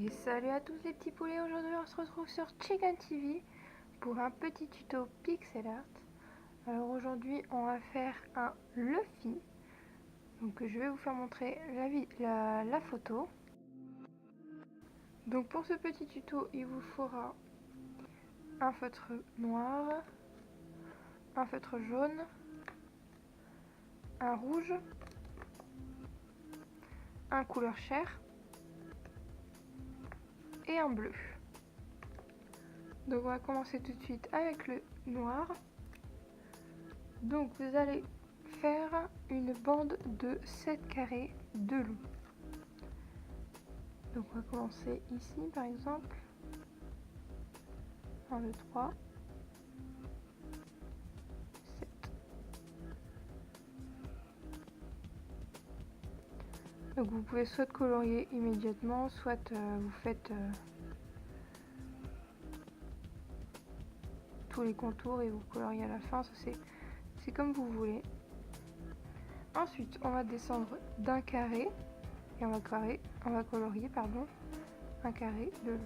Et salut à tous les petits poulets, aujourd'hui on se retrouve sur Chicken TV pour un petit tuto pixel art. Alors aujourd'hui on va faire un Luffy, donc je vais vous faire montrer la photo. Donc pour ce petit tuto il vous faudra un feutre noir, un feutre jaune, un rouge, un couleur chair et un bleu. Donc on va commencer tout de suite avec le noir. Donc vous allez faire une bande de 7 carrés de long. Donc on va commencer ici par exemple. 1, 2, 3, 7. Donc vous pouvez soit colorier immédiatement, soit vous faites tous les contours et vous coloriez à la fin, ça c'est comme vous voulez. Ensuite on va descendre d'un carré et on va colorier un carré de long.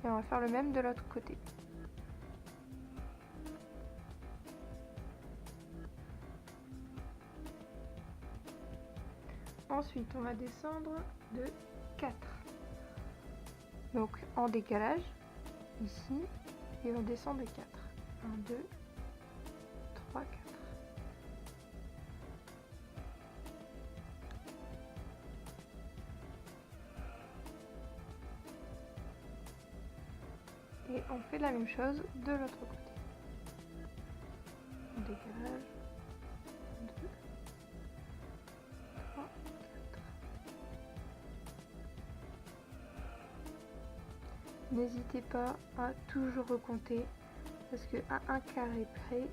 Et on va faire le même de l'autre côté. Ensuite on va descendre de 4. Donc en décalage ici et on descend de 4. 1, 2, 3, 4. Et on fait la même chose de l'autre côté. En décalage. 2, 3, 4. N'hésitez pas à toujours recompter parce que à un carré près,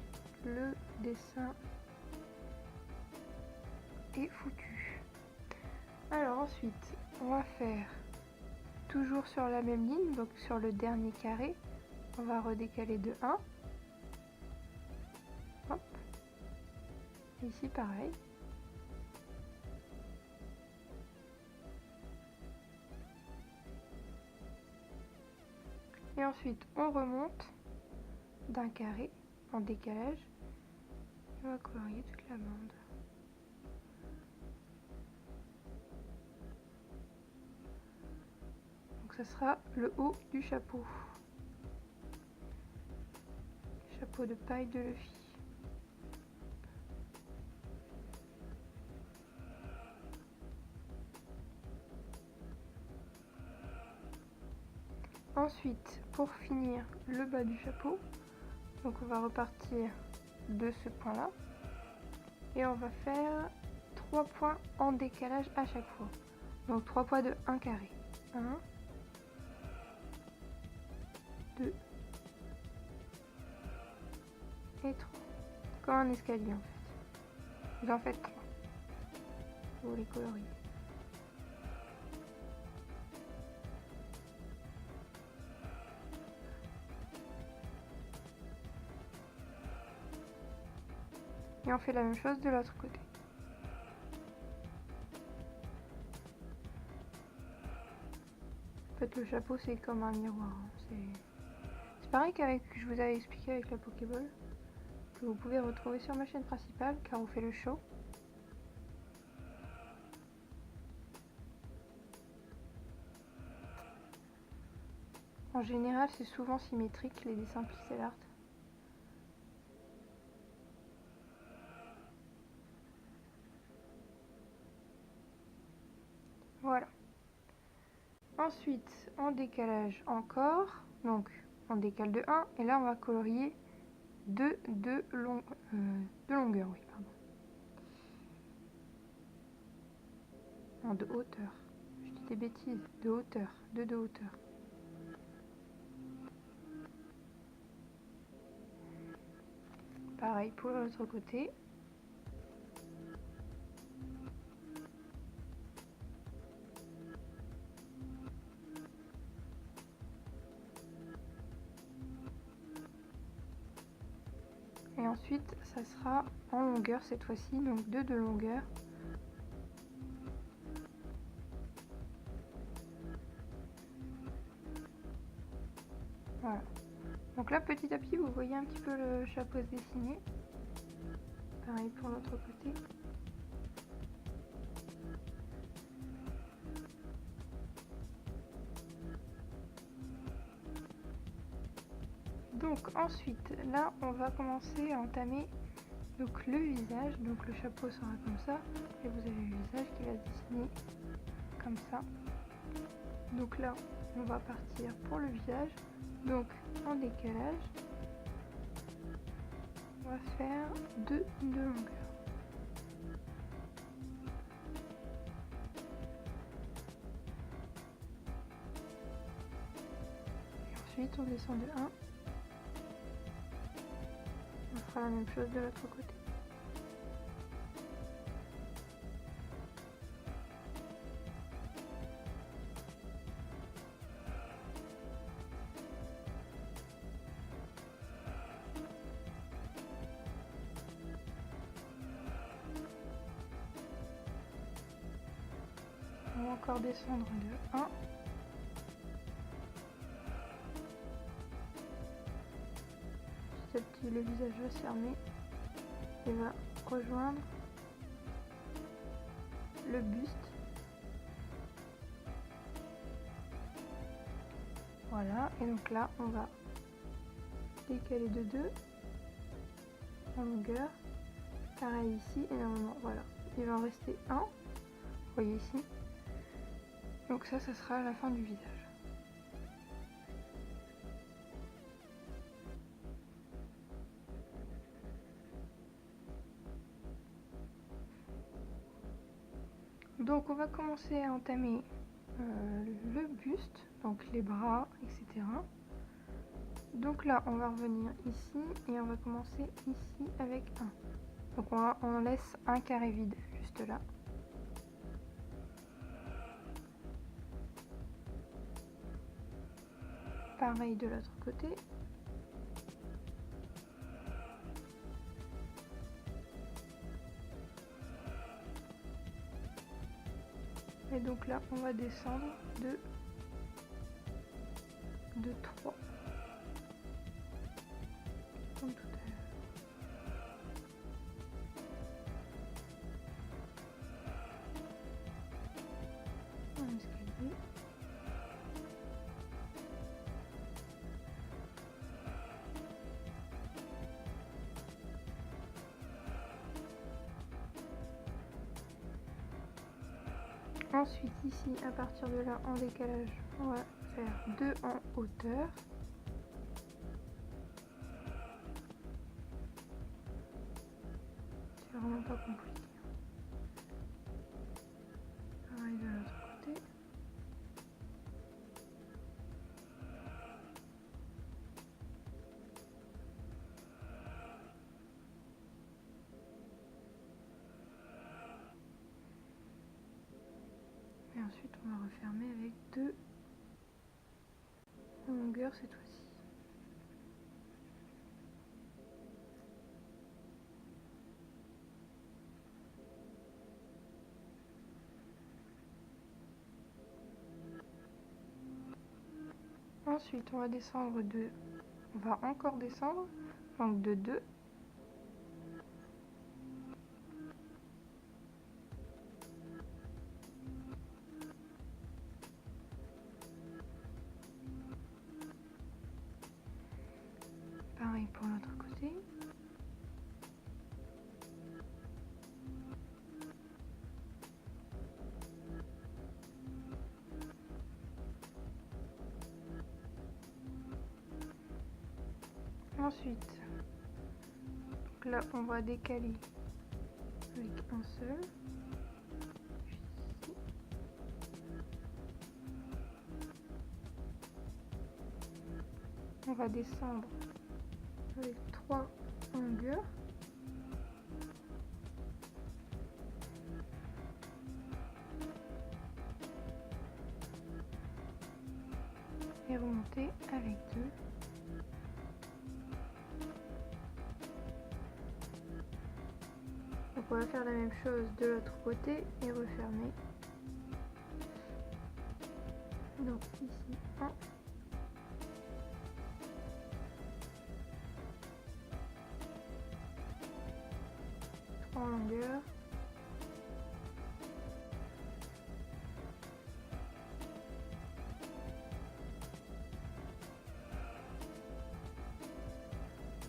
le dessin est foutu. Alors ensuite, on va faire toujours sur la même ligne, donc sur le dernier carré, on va redécaler de 1. Hop. Ici pareil. Et ensuite on remonte d'un carré en décalage et on va colorier toute la bande. Donc ça sera le haut du chapeau. Chapeau de paille de Luffy. Ensuite, pour finir le bas du chapeau, donc on va repartir de ce point là et on va faire 3 points en décalage à chaque fois. Donc 3 points de 1 carré. 1, 2 et 3. Comme un escalier en fait. Vous en faites 3. Vous les coloriez. Et on fait la même chose de l'autre côté. En fait, le chapeau c'est comme un miroir. C'est pareil qu'avec je vous avais expliqué avec la Pokéball, que vous pouvez retrouver sur ma chaîne principale car on fait le show. En général, c'est souvent symétrique les dessins pixel art. Voilà. Ensuite, en décalage encore, donc on décale de 1 et là on va colorier de longueur, oui, pardon. Non, de hauteur. Je dis des bêtises, de hauteur, de hauteur. Pareil pour l'autre côté. Et ensuite, ça sera en longueur cette fois-ci, donc 2 de longueur. Voilà. Donc là, petit à petit, vous voyez un petit peu le chapeau se dessiner. Pareil pour l'autre côté. Donc ensuite, là, on va commencer à entamer donc le visage. Donc le chapeau sera comme ça. Et vous avez le visage qui va se dessiner comme ça. Donc là, on va partir pour le visage. Donc en décalage, on va faire 2 de longueur. Et ensuite, on descend de 1. On fera la même chose de l'autre côté. On va encore descendre de 1. Petit à petit, le visage va se fermer et va rejoindre le buste. Voilà, et donc là, on va décaler de 2 en longueur. Pareil ici, et normalement, voilà. Il va en rester 1. Vous voyez ici. Donc ça sera la fin du visage. Donc on va commencer à entamer le buste, donc les bras, etc. Donc là, on va revenir ici et on va commencer ici avec 1. Donc on laisse un carré vide juste là. Pareil de l'autre côté. Et donc là, on va descendre de 3. Comme tout à l'heure. Un escalier. Ensuite, ici, à partir de là, en décalage, on va faire 2 en hauteur. C'est vraiment pas compliqué. Pareil de l'autre côté. Et ensuite, on va refermer avec 2 en longueur cette fois-ci. Ensuite, on va descendre de... On va encore descendre, donc de 2. Pareil pour l'autre côté. Ensuite, donc là, on va décaler avec un seul. Ici. On va descendre avec 3 longueurs. Et remonter avec 2. Donc on va faire la même chose de l'autre côté et refermer. Donc ici 1. en longueur.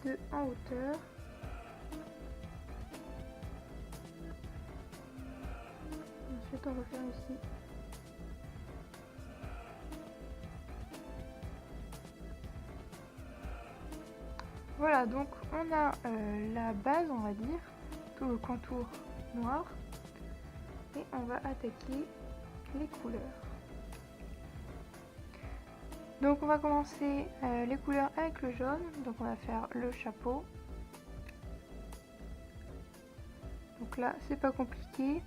Deux en hauteur. Ensuite on va faire ici. Voilà, donc on a la base, on va dire, tout le contour noir, et on va attaquer les couleurs. Donc on va commencer les couleurs avec le jaune, donc on va faire le chapeau. Donc là c'est pas compliqué,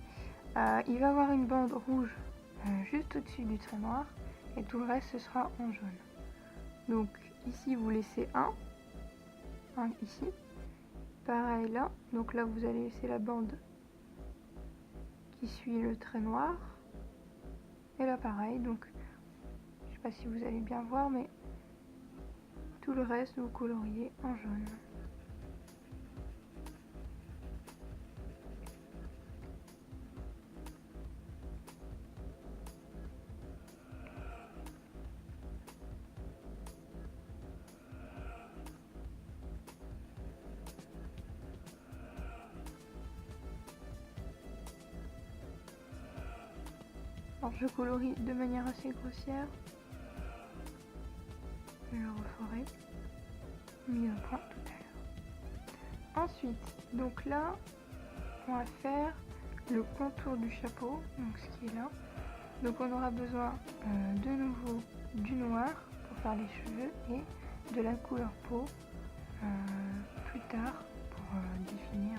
il va avoir une bande rouge juste au-dessus du trait noir, et tout le reste ce sera en jaune. Donc ici vous laissez un ici, pareil là, donc là vous allez laisser la bande qui suit le trait noir, et là pareil, donc je sais pas si vous allez bien voir, mais tout le reste vous coloriez en jaune. Alors je colorie de manière assez grossière. Je le referai mis un point tout à l'heure. Ensuite, donc là, on va faire le contour du chapeau, donc ce qui est là. Donc on aura besoin de nouveau du noir pour faire les cheveux et de la couleur peau plus tard pour définir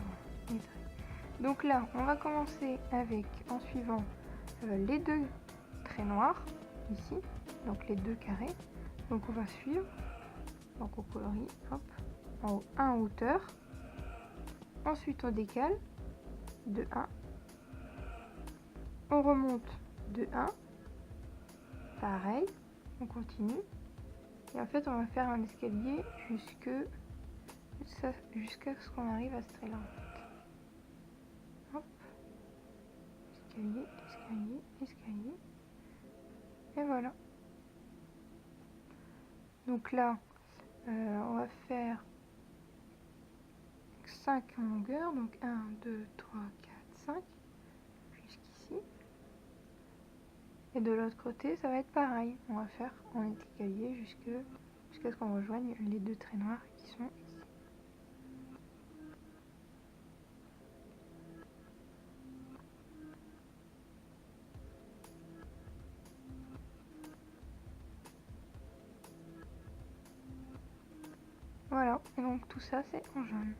les traits. Donc là, on va commencer avec, en suivant les deux traits noirs ici, donc les deux carrés. Donc on va suivre, donc on colorie, hop, en haut, 1 en hauteur. Ensuite on décale de 1, on remonte de 1, pareil, on continue, et en fait on va faire un escalier jusqu'à ce qu'on arrive à ce trait là en fait. Hop, escalier, escalier, escalier, et voilà. Donc là on va faire 5 en longueur, donc 1, 2, 3, 4, 5 jusqu'ici. Et de l'autre côté, ça va être pareil. On va faire en escalier jusqu'à ce qu'on rejoigne les deux traits noirs qui sont ici. Voilà, et donc tout ça c'est en jaune.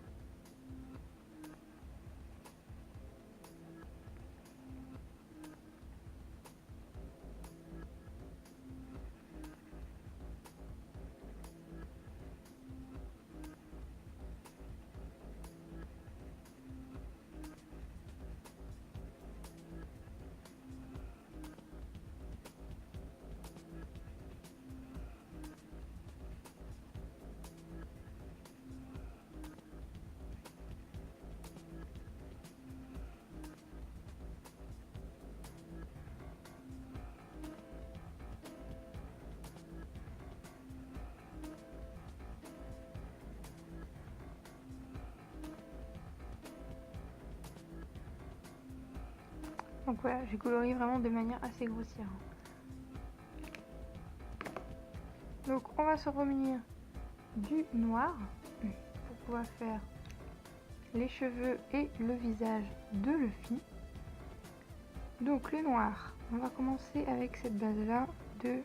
Donc voilà, j'ai colorié vraiment de manière assez grossière. Donc on va se remunir du noir pour pouvoir faire les cheveux et le visage de Luffy. Donc le noir, on va commencer avec cette base là de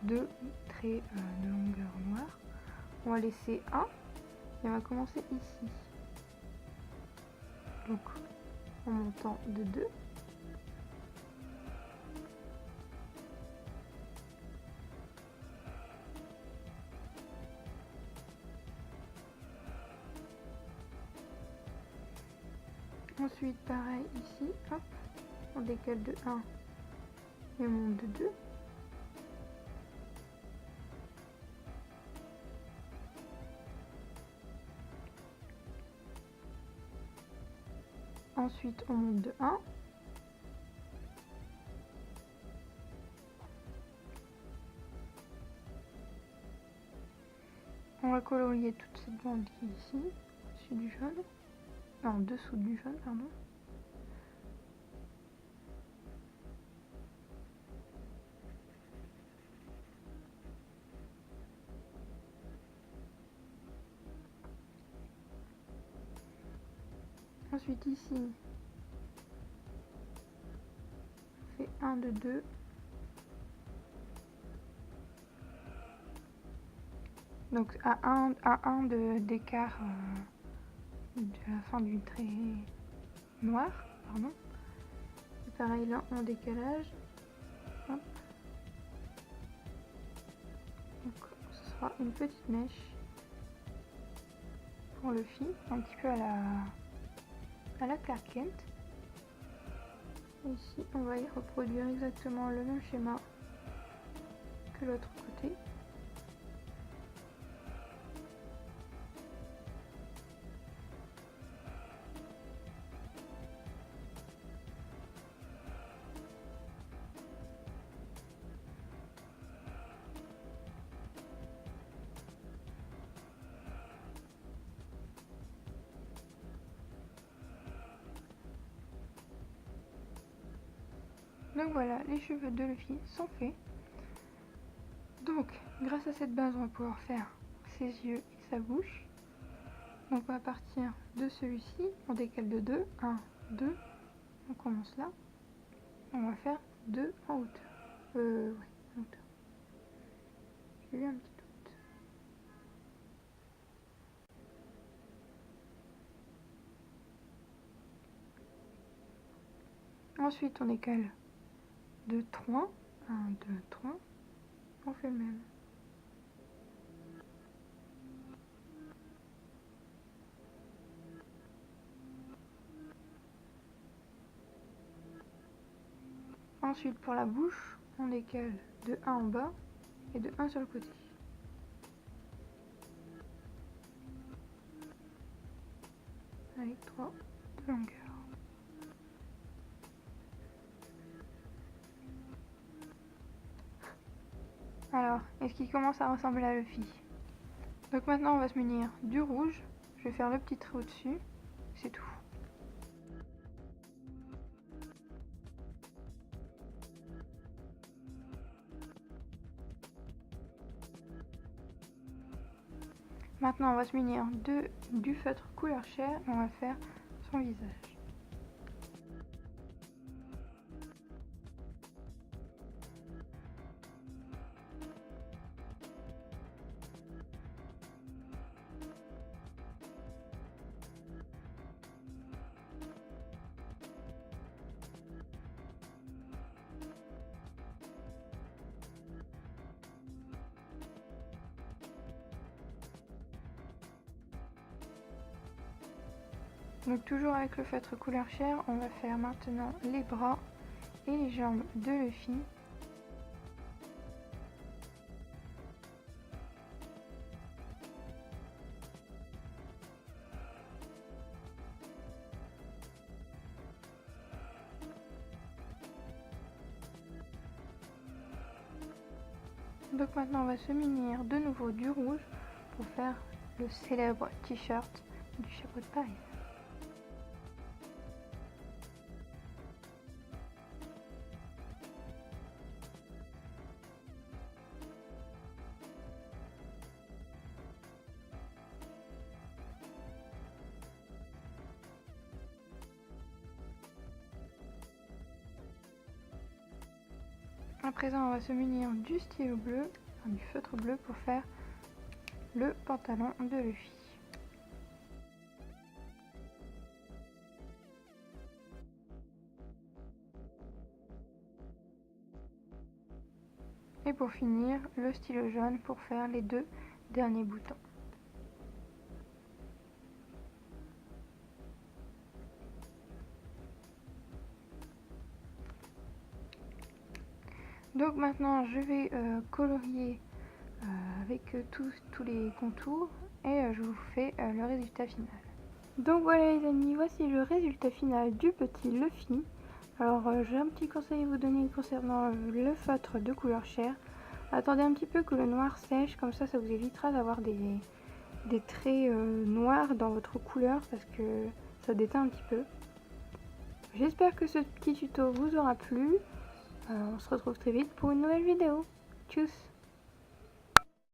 2 traits de longueur noire. On va laisser 1 et on va commencer ici. Donc en montant de 2. Ensuite pareil ici, hop, on décale de 1 et on monte de 2. Ensuite, on monte de 1. On va colorier toute cette bande qui est ici, au-dessus du jaune. Non, en dessous du jaune, pardon. Ensuite ici, on fait 1 de 2. Donc à 1 d'écart de la fin du trait noir, pardon. Et pareil là en décalage. Hop. Donc ce sera une petite mèche pour le fil, un petit peu à la Clark Kent. Ici on va y reproduire exactement le même schéma que l'autre côté. Donc voilà, les cheveux de Luffy sont faits. Donc, grâce à cette base, on va pouvoir faire ses yeux et sa bouche. Donc on va partir de celui-ci, on décale de 2, 1, 2, on commence là. On va faire 2 en hauteur. Ouais, en hauteur. J'ai eu un petit doute. Ensuite, on décale de 3, 1, 2, 3, on fait le même. Ensuite, pour la bouche, on décale de 1 en bas et de 1 sur le côté. Avec 3 de longueur. Alors, est-ce qu'il commence à ressembler à Luffy? Donc maintenant, on va se munir du rouge. Je vais faire le petit trait au-dessus. C'est tout. Maintenant, on va se munir du feutre couleur chair et on va faire son visage. Donc toujours avec le feutre couleur chair, on va faire maintenant les bras et les jambes de Luffy. Donc maintenant on va se munir de nouveau du rouge pour faire le célèbre t-shirt du chapeau de paille. À présent, on va se munir du stylo bleu, enfin, du feutre bleu pour faire le pantalon de Luffy. Et pour finir, le stylo jaune pour faire les 2 derniers boutons. Donc maintenant je vais colorier avec tous les contours et je vous fais le résultat final. Donc voilà les amis, voici le résultat final du petit Luffy. Alors j'ai un petit conseil à vous donner concernant le feutre de couleur chair. Attendez un petit peu que le noir sèche, comme ça vous évitera d'avoir des traits noirs dans votre couleur parce que ça déteint un petit peu. J'espère que ce petit tuto vous aura plu. On se retrouve très vite pour une nouvelle vidéo. Tchuss!